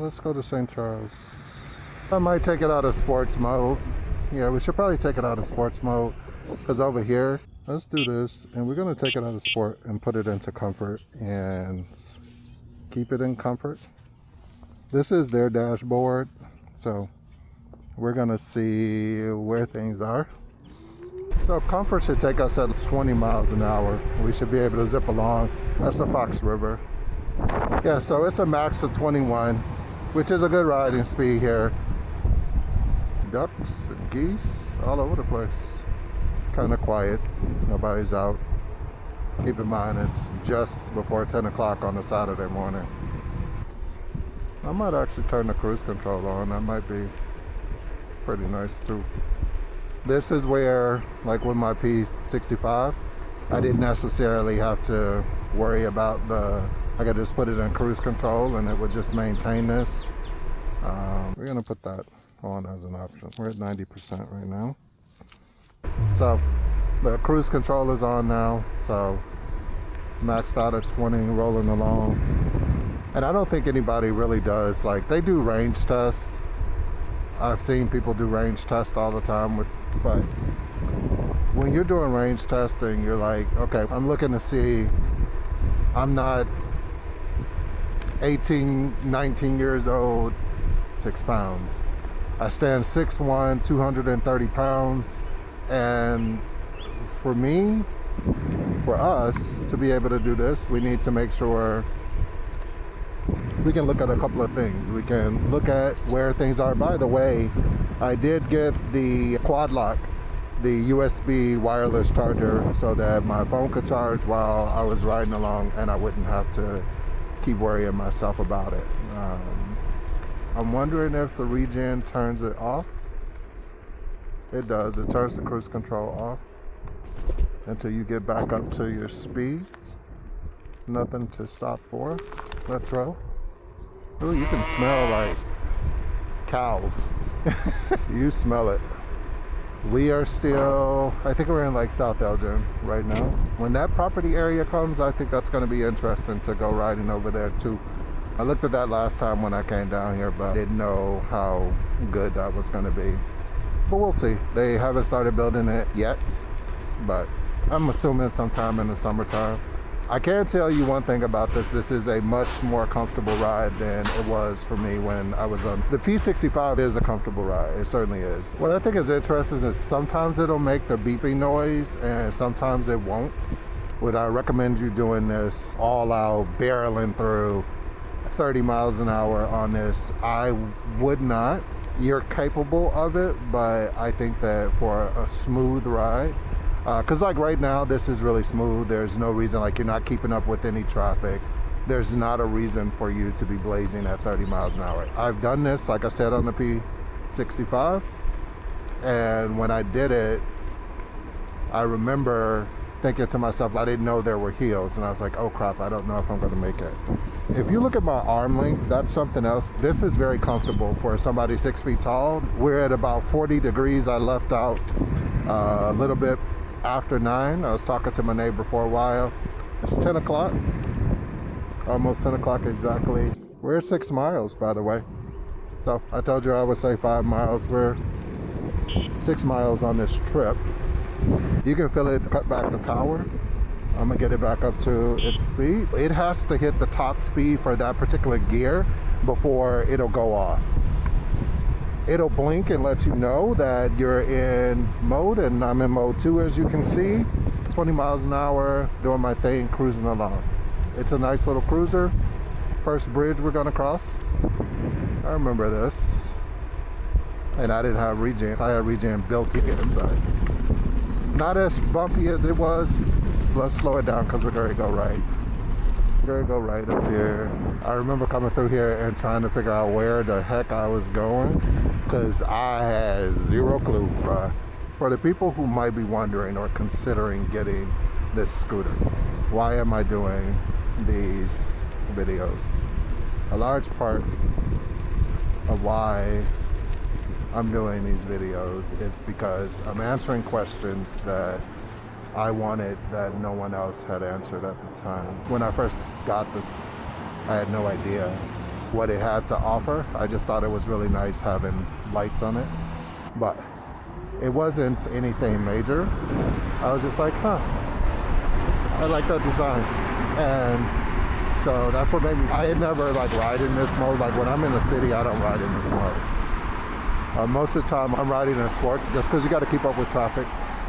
Let's go to St. Charles. I might take it out of sports mode. Yeah, we should probably take it out of sports mode because over here, let's do this. And we're going to take it out of sport and put it into comfort and keep it in comfort. This is their dashboard. So we're going to see where things are. So comfort should take us at 20 miles an hour. We should be able to zip along. That's the Fox River. Yeah, so it's a max of 21, which is a good riding speed here. Ducks and geese all over the place. Kind of quiet. Nobody's out. Keep in mind it's just before 10 o'clock on a Saturday morning. I might actually turn the cruise control on. That might be pretty nice too. This is where, like with my P65, I didn't necessarily have to worry about I could just put it in cruise control and it would just maintain this. We're gonna put that on as an option. We're at 90% right now. So the cruise control is on now. So maxed out at 20, rolling along. And I don't think anybody really does, like they do range tests. I've seen people do range tests all the time but when you're doing range testing, you're like, okay, I'm looking to see, I'm not 18, 19 years old, 6 pounds. I stand 6'1", 230 pounds. And for me, for us to be able to do this, we need to make sure we can look at a couple of things. We can look at where things are. By the way, I did get the quad lock, the USB wireless charger, so that my phone could charge while I was riding along and I wouldn't have to keep worrying myself about it. I'm wondering if the regen turns it off. It does. It turns the cruise control off until you get back up to your speeds. Nothing to stop for. Let's roll. Ooh, you can smell like cows. You smell it. We are still, I think we're in like South Elgin right now. When that property area comes, I think that's going to be interesting to go riding over there too. I looked at that last time when I came down here, but I didn't know how good that was going to be. But we'll see. They haven't started building it yet, but I'm assuming sometime in the summertime. I can tell you one thing about this. This is a much more comfortable ride than it was for me when I was on. The P65 is a comfortable ride. It certainly is. What I think is interesting is sometimes it'll make the beeping noise and sometimes it won't. Would I recommend you doing this all out, barreling through 30 miles an hour on this? I would not. You're capable of it, but I think that for a smooth ride, because like right now this is really smooth. There's no reason, like you're not keeping up with any traffic. There's not a reason for you to be blazing at 30 miles an hour. I've done this, like I said, on the P65, and when I did it, I remember thinking to myself, I didn't know there were hills, and I was like, oh crap, I don't know if I'm going to make it. If you look at my arm length, that's something else. This is very comfortable for somebody 6 feet tall. We're at about 40 degrees. I left out a little bit after 9. I was talking to my neighbor for a while. It's 10 o'clock, almost 10 o'clock exactly. We're at 6 miles, by the way. So I told you I would say 5 miles. We're 6 miles on this trip. You can feel it cut back the power. I'm gonna get it back up to its speed. It has to hit the top speed for that particular gear before it'll go off. It'll blink and let you know that you're in mode, and I'm in mode 2, as you can see. 20 miles an hour, doing my thing, cruising along. It's a nice little cruiser. First bridge we're gonna cross. I remember this. And I didn't have regen. I had regen built in, but not as bumpy as it was. Let's slow it down because we're going to go right. We're going to go right up here. I remember coming through here and trying to figure out where the heck I was going because I had zero clue, bruh. For the people who might be wondering or considering getting this scooter, why am I doing these videos? A large part of why I'm doing these videos is because I'm answering questions that I wanted that no one else had answered at the time. When I first got this, I had no idea what it had to offer. I just thought it was really nice having lights on it, but it wasn't anything major. I was just like, I like that design. And so that's what made me, I had never like ride in this mode. Like when I'm in the city, I don't ride in this mode. Most of the time I'm riding in sports just because you got to keep up with traffic.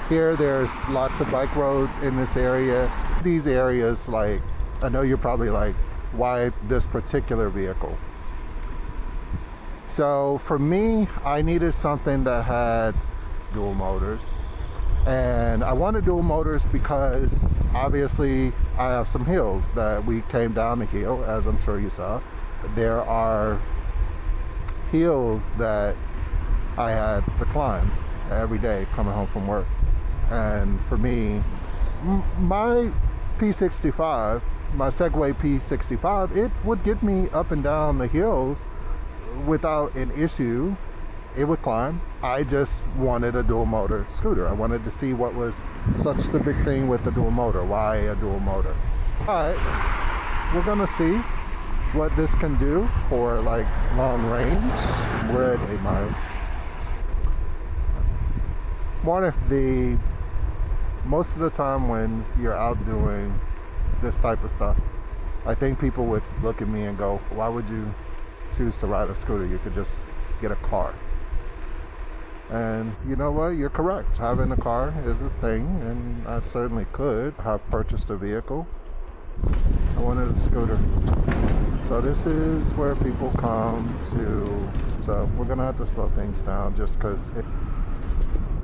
Here, there's lots of bike roads in this area. These areas, like, I know you're probably like, why this particular vehicle? So for me, I needed something that had dual motors. And I wanted dual motors because obviously I have some hills that we came down the hill, as I'm sure you saw. There are hills that I had to climb every day coming home from work. And for me, my P65, my Segway P65, it would get me up and down the hills without an issue. It would climb. I just wanted a dual motor scooter. I wanted to see what was such the big thing with the dual motor. Why a dual motor? But we're gonna see what this can do for like long range. We're at 8 miles. Most of the time when you're out doing this type of stuff, I think people would look at me and go, why would you choose to ride a scooter? You could just get a car. And you know what? You're correct. Having a car is a thing, and I certainly could have purchased a vehicle. I wanted a scooter. So this is where people come to. So we're gonna have to slow things down just because it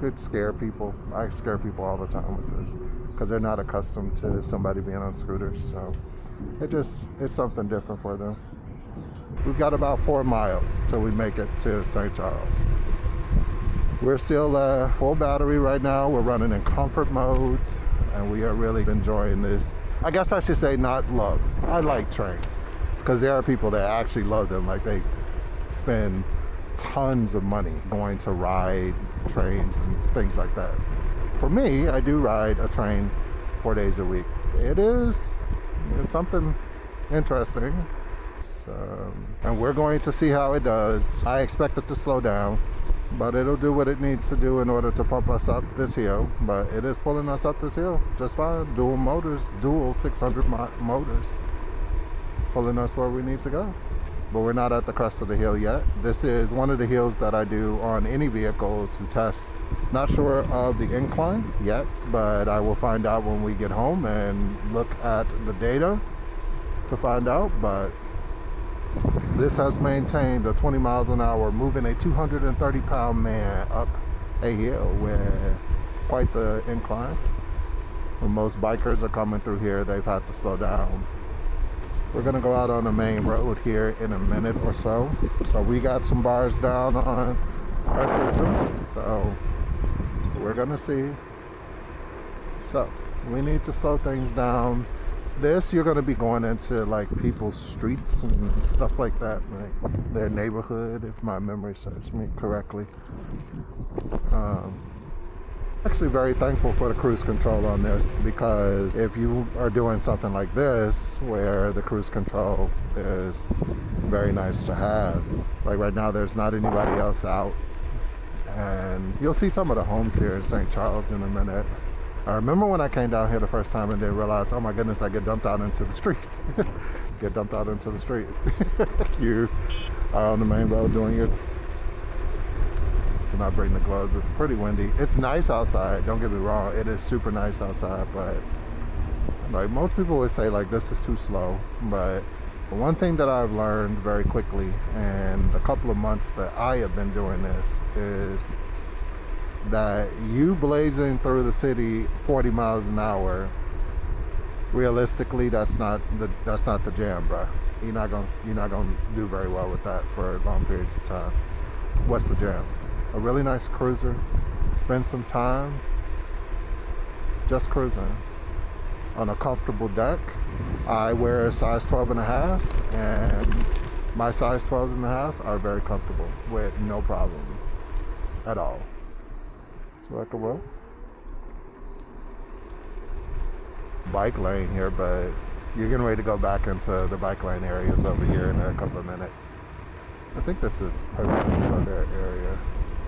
could scare people. I scare people all the time with this because they're not accustomed to somebody being on scooters. So it's something different for them. We've got about 4 miles till we make it to St. Charles. We're still full battery right now. We're running in comfort mode, and we are really enjoying this. I guess I should say not love. I like trains because there are people that actually love them. Like they spend tons of money going to ride trains and things like that. For me, I do ride a train 4 days a week. It's something interesting. And we're going to see how it does. I expect it to slow down, but it'll do what it needs to do in order to pump us up this hill. But it is pulling us up this hill just fine. Dual motors, dual 600 motors, pulling us where we need to go. But we're not at the crest of the hill yet. This is one of the hills that I do on any vehicle to test. Not sure of the incline yet, but I will find out when we get home and look at the data to find out. But this has maintained a 20 miles an hour, moving a 230-pound man up a hill with quite the incline. When most bikers are coming through here, they've had to slow down. We're gonna go out on the main road here in a minute or so. So we got some bars down on our system. So we're gonna see. So we need to slow things down. This, you're going to be going into like people's streets and stuff like that, like their neighborhood, if my memory serves me correctly. Actually very thankful for the cruise control on this, because if you are doing something like this where the cruise control is very nice to have, like right now there's not anybody else out, and you'll see some of the homes here in St. Charles in a minute. I remember when I came down here the first time and then realized, oh my goodness, I get dumped out into the streets. Get dumped out into the street. You are on the main road doing your... To not bring the gloves. It's pretty windy. It's nice outside, don't get me wrong. It is super nice outside, but like most people would say like this is too slow. But one thing that I've learned very quickly in the couple of months that I have been doing this is that you blazing through the city 40 miles an hour, realistically that's not the jam, bro. You're not gonna do very well with that for long periods of time. What's the jam? A really nice cruiser. Spend some time just cruising on a comfortable deck. I wear a size 12 and a half, and my size 12s and a half are very comfortable with no problems at all. So I can roll. Bike lane here, but You're getting ready to go back into the bike lane areas over here in a couple of minutes. I think this is perfect for their area.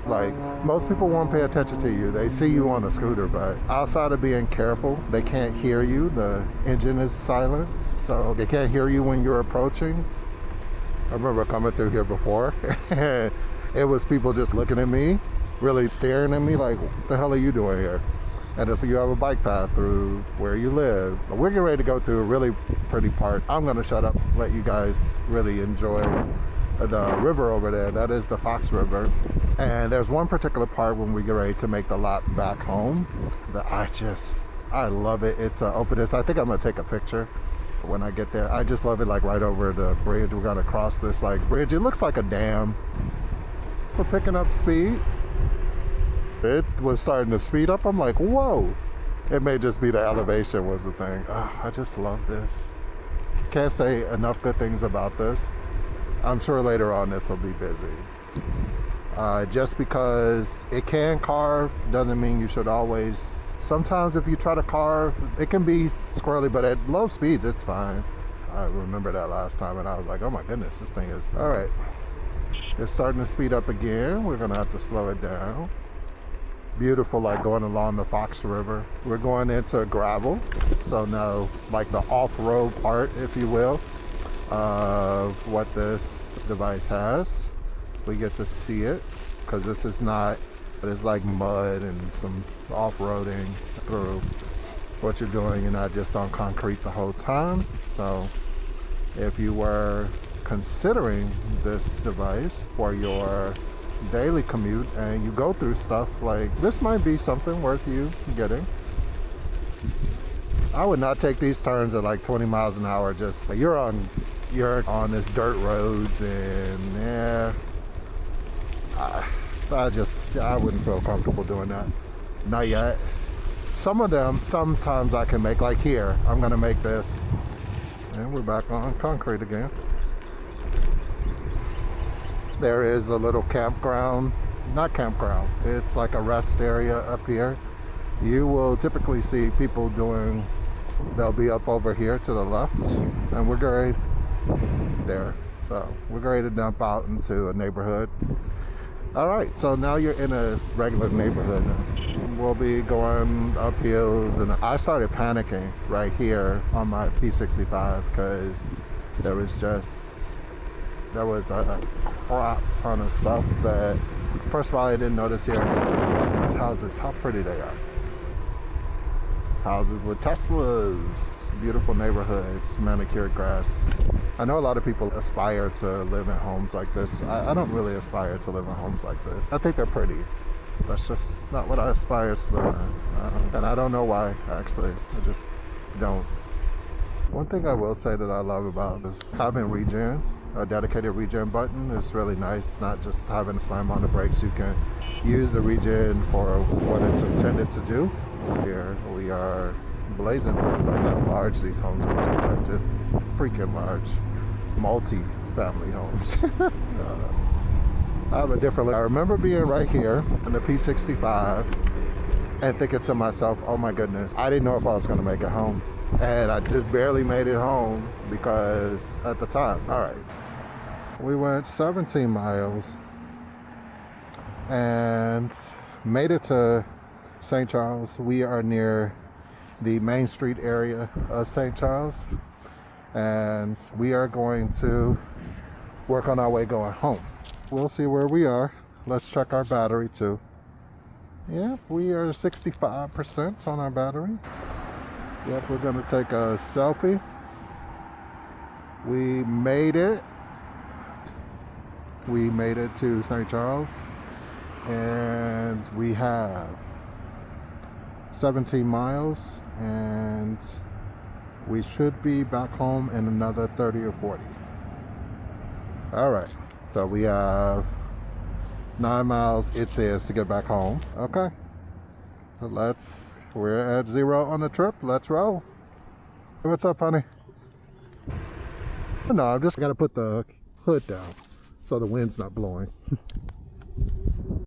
Like, most people won't pay attention to you. They see you on a scooter, but outside of being careful, they can't hear you. The engine is silent, so they can't hear you when you're approaching. I remember coming through here before, and it was people just looking at me, really staring at me like, what the hell are you doing here? And so you have a bike path through where you live. We're getting ready to go through a really pretty part. I'm gonna shut up, let you guys really enjoy the river over there. That is the Fox River. And there's one particular part when we get ready to make the lot back home that I love it. It's openness. I think I'm gonna take a picture when I get there. I just love it, like right over the bridge. We're gonna cross this like bridge. It looks like a dam. We're picking up speed. It was starting to speed up. I'm like, whoa. It may just be the elevation was the thing. Oh, I just love this. Can't say enough good things about this. I'm sure later on this will be busy. Just because it can carve doesn't mean you should always. Sometimes if you try to carve, it can be squirrely, but at low speeds it's fine. I remember that last time and I was like, oh my goodness, this thing is... All right, it's starting to speed up again. We're gonna have to slow it down. Beautiful, like going along the Fox River. We're going into gravel, so now like the off-road part, if you will, of what this device has. We get to see it because this is not, but it's like mud and some off-roading through what you're doing. You're not just on concrete the whole time. So if you were considering this device for your daily commute and you go through stuff like this, might be something worth you getting. I would not take these turns at like 20 miles an hour. Just you're on this dirt roads, and yeah, I wouldn't feel comfortable doing that. Not yet. Some of them, sometimes I can make, like here, I'm gonna make this. And we're back on concrete again. There is a little campground, not campground, it's like a rest area up here. You will typically see people doing, they'll be up over here to the left, and we're going there. So we're going to dump out into a neighborhood. All right, so now you're in a regular neighborhood. We'll be going up hills, and I started panicking right here on my P65 because there was a crap ton of stuff that, first of all, I didn't notice here. These houses, how pretty they are. Houses with Teslas, beautiful neighborhoods, manicured grass. I know a lot of people aspire to live in homes like this. I don't really aspire to live in homes like this. I think they're pretty. That's just not what I aspire to live in. And I don't know why, actually. I just don't. One thing I will say that I love about is having regen. A dedicated regen button is really nice, not just having to slam on the brakes. You can use the regen for what it's intended to do. Here we are blazing through how large these homes are, like just freaking large, multi-family homes. I have a different, I remember being right here in the P65 and thinking to myself, oh my goodness, I didn't know if I was going to make it home. And I just barely made it home because at the time, all right, we went 17 miles and made it to St. Charles. We are near the Main Street area of St. Charles, and we are going to work on our way going home. We'll see where we are. Let's check our battery too. Yeah, we are 65% on our battery. Yep, we're gonna take a selfie. We made it. We made it to St. Charles, and we have 17 miles, and we should be back home in another 30 or 40. All right, so we have 9 miles, it says, to get back home. Okay, we're at 0 on the trip. Let's roll. What's up, honey? No, I'm just gotta put the hood down so the wind's not blowing.